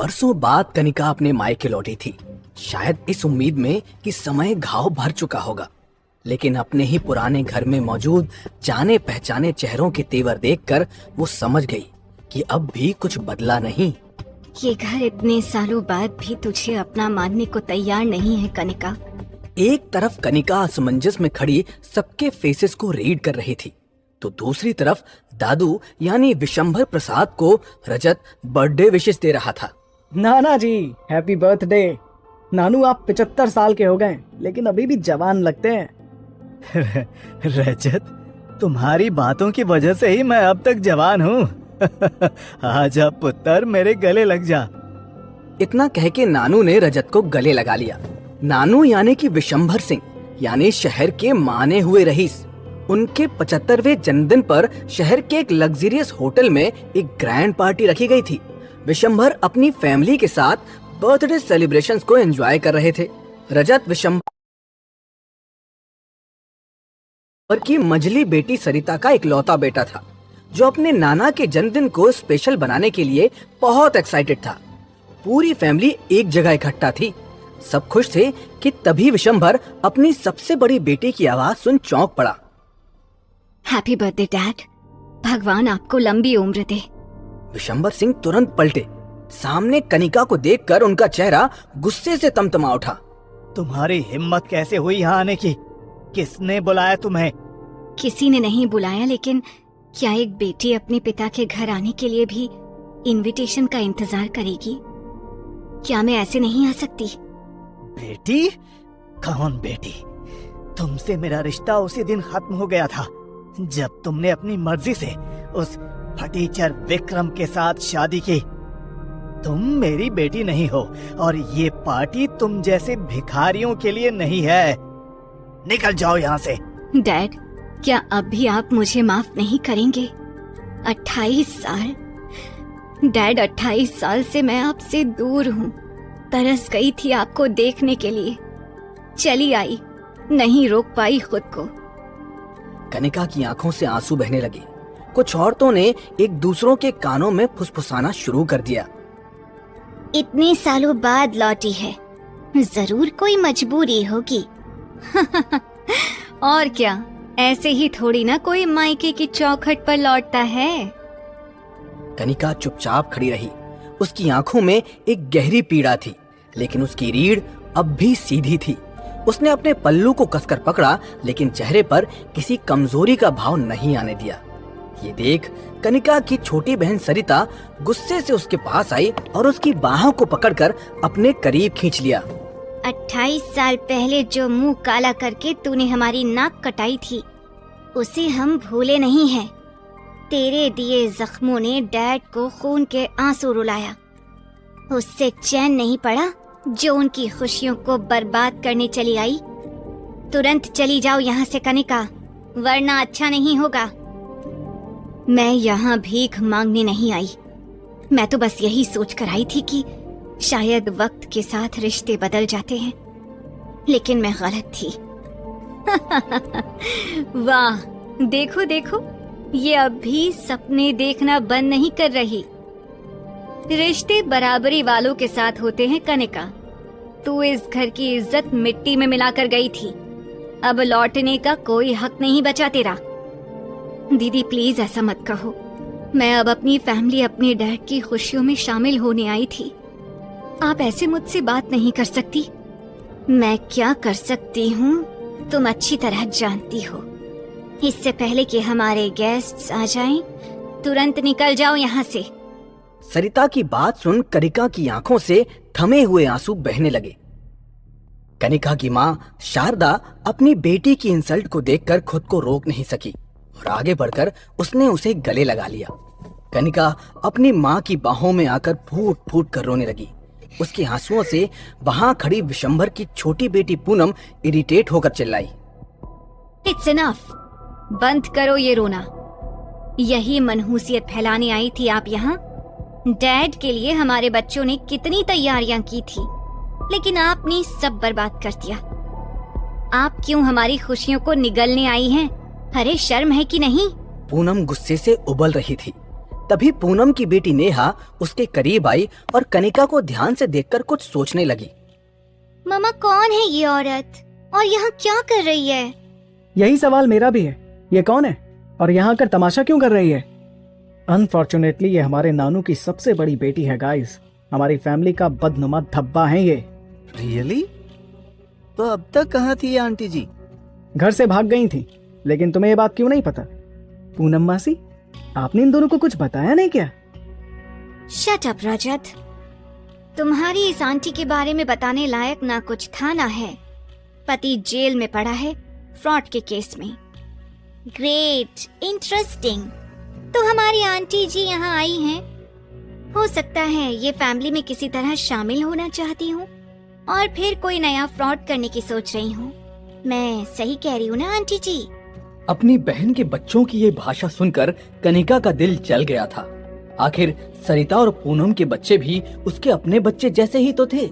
बरसों बाद कनिका अपने मायके लौटी थी, शायद इस उम्मीद में कि समय घाव भर चुका होगा। लेकिन अपने ही पुराने घर में मौजूद जाने पहचाने चेहरों के तेवर देखकर वो समझ गई कि अब भी कुछ बदला नहीं। ये घर इतने सालों बाद भी तुझे अपना मानने को तैयार नहीं है कनिका। एक तरफ कनिका असमंजस में खड़ी सबके फेसेस को रीड कर रही थी, तो दूसरी तरफ दादू यानी विशंभर प्रसाद को रजत बर्थडे विशेष दे रहा था। नाना जी हैप्पी बर्थडे। नानू आप 75 साल के हो गए लेकिन अभी भी जवान लगते हैं। रजत, तुम्हारी बातों की वजह से ही मैं अब तक जवान हूँ। आजा पुत्र, मेरे गले लग जा। इतना कह के नानू ने रजत को गले लगा लिया। नानू यानी कि विशंभर सिंह यानी शहर के माने हुए रईस। उनके 75वें जन्मदिन पर शहर के एक लग्जरियस होटल में एक ग्रैंड पार्टी रखी गई थी। विशंभर अपनी फैमिली के साथ बर्थडे सेलिब्रेशंस को एंजॉय कर रहे थे। रजत विशंभर की मंझली बेटी सरिता का इकलौता बेटा था, जो अपने नाना के जन्मदिन को स्पेशल बनाने के लिए बहुत एक्साइटेड था। पूरी फैमिली एक जगह इकट्ठा थी। सब खुश थे कि तभी विशंभर अपनी सबसे बड़ी बेटी की आवाज सुन चौंक पड़ा। हैप्पी बर्थडे डैड, भगवान आपको लंबी उम्र दे। विशंभर सिंह तुरंत पलटे। सामने कनिका को देखकर उनका चेहरा गुस्से से तमतमा उठा। तुम्हारी हिम्मत कैसे हुई यहाँ आने की? किसने बुलाया तुम्हें? किसी ने नहीं बुलाया, लेकिन क्या एक बेटी अपने पिता के घर आने के लिए भी इनविटेशन का इंतजार करेगी? क्या मैं ऐसे नहीं आ सकती? बेटी? कौन बेटी? तुमसे मेरा रिश्ता उसी दिन खत्म हो गया था जब तुमने अपनी मर्जी से उस फटीचर विक्रम के साथ शादी की। तुम मेरी बेटी नहीं हो और ये पार्टी तुम जैसे भिखारियों के लिए नहीं है। निकल जाओ यहाँ से। डैड, क्या अब भी आप मुझे माफ नहीं करेंगे? 28 साल डैड, 28 साल से मैं आपसे दूर हूँ। तरस गई थी आपको देखने के लिए, चली आई, नहीं रोक पाई खुद को। कनिका की आंखों से आंसू बहने लगे। कुछ औरतों ने एक दूसरों के कानों में फुसफुसाना शुरू कर दिया। इतने सालों बाद लौटी है, जरूर कोई मजबूरी होगी। और क्या, ऐसे ही थोड़ी ना कोई मायके की चौखट पर लौटता है। कनिका चुपचाप खड़ी रही। उसकी आंखों में एक गहरी पीड़ा थी, लेकिन उसकी रीढ़ अब भी सीधी थी। उसने अपने पल्लू को कसकर पकड़ा, लेकिन चेहरे पर किसी कमजोरी का भाव नहीं आने दिया। ये देख कनिका की छोटी बहन सरिता गुस्से से उसके पास आई और उसकी बाहों को पकड़कर अपने करीब खींच लिया। 28 साल पहले जो मुंह काला करके तूने हमारी नाक कटाई थी, उसे हम भूले नहीं हैं। तेरे दिए जख्मों ने डैड को खून के आंसू रुलाया। उससे चैन नहीं पड़ा जो उनकी खुशियों को बर्बाद करने चली आई। तुरंत चली जाओ यहाँ से कनिका, वरना अच्छा नहीं होगा। मैं यहाँ भीख मांगने नहीं आई। मैं तो बस यही सोच कर आई थी कि शायद वक्त के साथ रिश्ते बदल जाते हैं, लेकिन मैं गलत थी। वाह, देखो देखो, ये अब भी सपने देखना बंद नहीं कर रही। रिश्ते बराबरी वालों के साथ होते हैं कनिका। तू इस घर की इज्जत मिट्टी में मिलाकर गई थी, अब लौटने का कोई हक नहीं बचा तेरा। दीदी प्लीज ऐसा मत कहो। मैं अब अपनी फैमिली, अपने डैड की खुशियों में शामिल होने आई थी। आप ऐसे मुझसे बात नहीं कर सकती। मैं क्या कर सकती हूँ तुम अच्छी तरह जानती हो। इससे पहले कि हमारे गेस्ट्स आ जाएं, तुरंत निकल जाओ यहाँ से। सरिता की बात सुन कनिका की आंखों से थमे हुए आंसू बहने लगे। कनिका की माँ शारदा अपनी बेटी की इंसल्ट को देखकर खुद को रोक नहीं सकी और आगे बढ़कर उसने उसे गले लगा लिया। कनिका अपनी माँ की बाहों में आकर फूट फूट कर रोने लगी। उसके आंसुओं से वहां खड़ी विशंभर की छोटी बेटी पूनम इरिटेट होकर चिल्लाई। इट्स इनफ, बंद करो ये रोना। यही मनहूसियत फैलाने आई थी आप यहाँ? डैड के लिए हमारे बच्चों ने कितनी तैयारियां की थी, लेकिन आपने सब बर्बाद कर दिया। आप क्यों हमारी खुशियों को निगलने आई हैं? अरे शर्म है कि नहीं? पूनम गुस्से से उबल रही थी। तभी पूनम की बेटी नेहा उसके करीब आई और कनिका को ध्यान से देखकर कुछ सोचने लगी। मामा, कौन है ये औरत और यहाँ क्या कर रही है? यही सवाल मेरा भी है, ये कौन है और यहाँ कर तमाशा क्यों कर रही है? अनफॉर्चुनेटली ये हमारे नानू की सबसे बड़ी बेटी है गाइस। हमारी फैमिली का बदनुमा धब्बा है ये। रियली? तो अब तक कहाँ थी ये आंटी जी? घर से भाग गई थी। लेकिन तुम्हें ये बात क्यों नहीं पता? पूनम मासी, आपने इन दोनों को कुछ बताया नहीं क्या? शट अप रजत, तुम्हारी इस आंटी के बारे में बताने लायक ना कुछ था ना है। पति जेल में पड़ा है फ्रॉड के केस में। Great, interesting. तो हमारी आंटी जी यहाँ आई हैं। हो सकता है ये फैमिली में किसी तरह शामिल होना चाहती हूँ और फिर कोई नया फ्रॉड करने की सोच रही हूँ। मैं सही कह रही हूँ ना आंटी जी? अपनी बहन के बच्चों की ये भाषा सुनकर कनिका का दिल जल गया था। आखिर सरिता और पूनम के बच्चे भी उसके अपने बच्चे जैसे ही तो थे।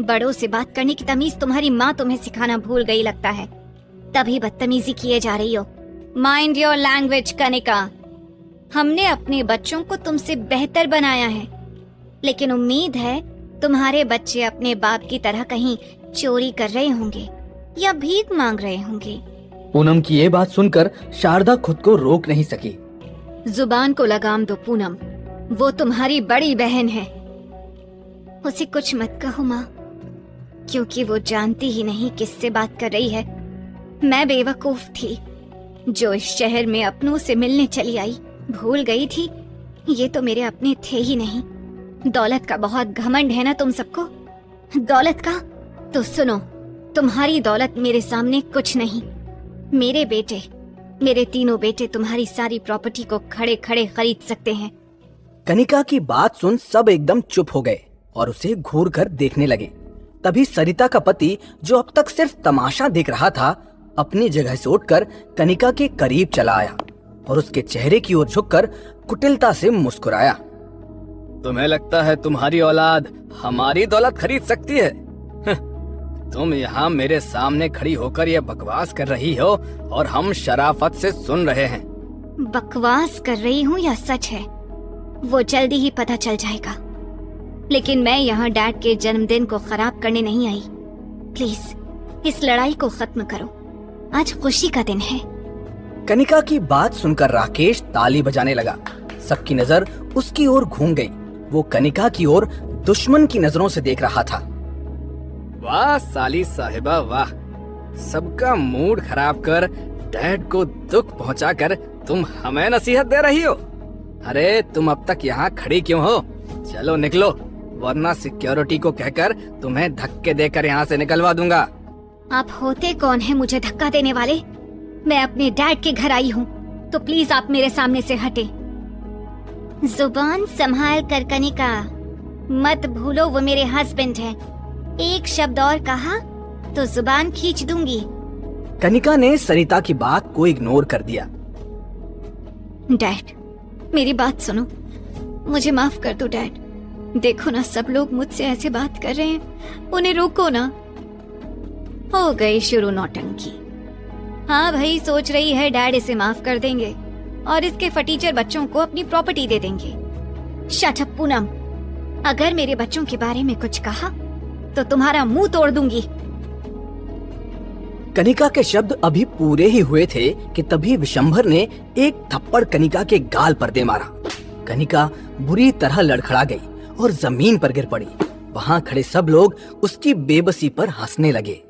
बड़ों से बात करने की तमीज तुम्हारी माँ तुम्हें सिखाना भूल गई लगता है, तभी बदतमीजी किए जा रही हो। Mind your language Kanika. हमने अपने बच्चों को तुमसे बेहतर बनाया है, लेकिन उम्मीद है तुम्हारे बच्चे अपने बाप की तरह कहीं चोरी कर रहे होंगे या भीख मांग रहे होंगे। पूनम की ये बात सुनकर शारदा खुद को रोक नहीं सकी। जुबान को लगाम दो पूनम, वो तुम्हारी बड़ी बहन है। उसे कुछ मत कहो माँ, क्योंकि वो जानती ही नहीं किससे बात कर रही है। मैं बेवकूफ थी जो इस शहर में अपनों से मिलने चली आई। भूल गई थी ये तो मेरे अपने थे ही नहीं। दौलत का बहुत घमंड है ना तुम सबको। दौलत का? तो सुनो, तुम्हारी दौलत मेरे सामने कुछ नहीं। मेरे बेटे, मेरे तीनों बेटे तुम्हारी सारी प्रॉपर्टी को खड़े खड़े खरीद सकते हैं। कनिका की बात सुन सब एकदम चुप हो गए और उसे घूर कर देखने लगे। तभी सरिता का पति, जो अब तक सिर्फ तमाशा देख रहा था, अपनी जगह से उठकर कनिका के करीब चला आया और उसके चेहरे की ओर झुककर कुटिलता से मुस्कुराया। तुम्हें लगता है तुम्हारी औलाद हमारी दौलत खरीद सकती है? तुम यहाँ मेरे सामने खड़ी होकर ये बकवास कर रही हो और हम शराफत से सुन रहे हैं। बकवास कर रही हूँ या सच है वो जल्दी ही पता चल जाएगा। लेकिन मैं यहाँ डैड के जन्मदिन को खराब करने नहीं आई। प्लीज इस लड़ाई को खत्म करो, आज खुशी का दिन है। कनिका की बात सुनकर राकेश ताली बजाने लगा। सबकी नजर उसकी ओर घूम गई। वो कनिका की ओर दुश्मन की नजरों से देख रहा था। वाह साली साहिबा वाह, सबका मूड खराब कर डैड को दुख पहुंचाकर तुम हमें नसीहत दे रही हो। अरे तुम अब तक यहाँ खड़ी क्यों हो? चलो निकलो, वरना सिक्योरिटी को कहकर तुम्हें धक्के देकर यहाँ से निकलवा दूंगा। आप होते कौन है मुझे धक्का देने वाले? मैं अपने डैड के घर आई हूँ, तो प्लीज आप मेरे सामने से हटे। जुबान संभाल कर कनिका, मत भूलो वो मेरे हस्बैंड है। एक शब्द और कहा तो जुबान खींच दूंगी। कनिका ने सरिता की बात को इग्नोर कर दिया। डैड मेरी बात सुनो, मुझे माफ कर दो डैड। देखो ना सब लोग मुझसे ऐसे बात कर रहे हैं, उन्हें रोको ना। हो गई शुरू नौटंकी। हाँ भाई, सोच रही है डैड इसे माफ कर देंगे और इसके फटीचर बच्चों को अपनी प्रॉपर्टी दे देंगे। शट अप पूनम, अगर मेरे बच्चों के बारे में कुछ कहा तो तुम्हारा मुंह तोड़ दूंगी। कनिका के शब्द अभी पूरे ही हुए थे कि तभी विशंभर ने एक थप्पड़ कनिका के गाल पर दे मारा। कनिका बुरी तरह लड़खड़ा गई और जमीन पर गिर पड़ी। वहां खड़े सब लोग उसकी बेबसी पर हंसने लगे।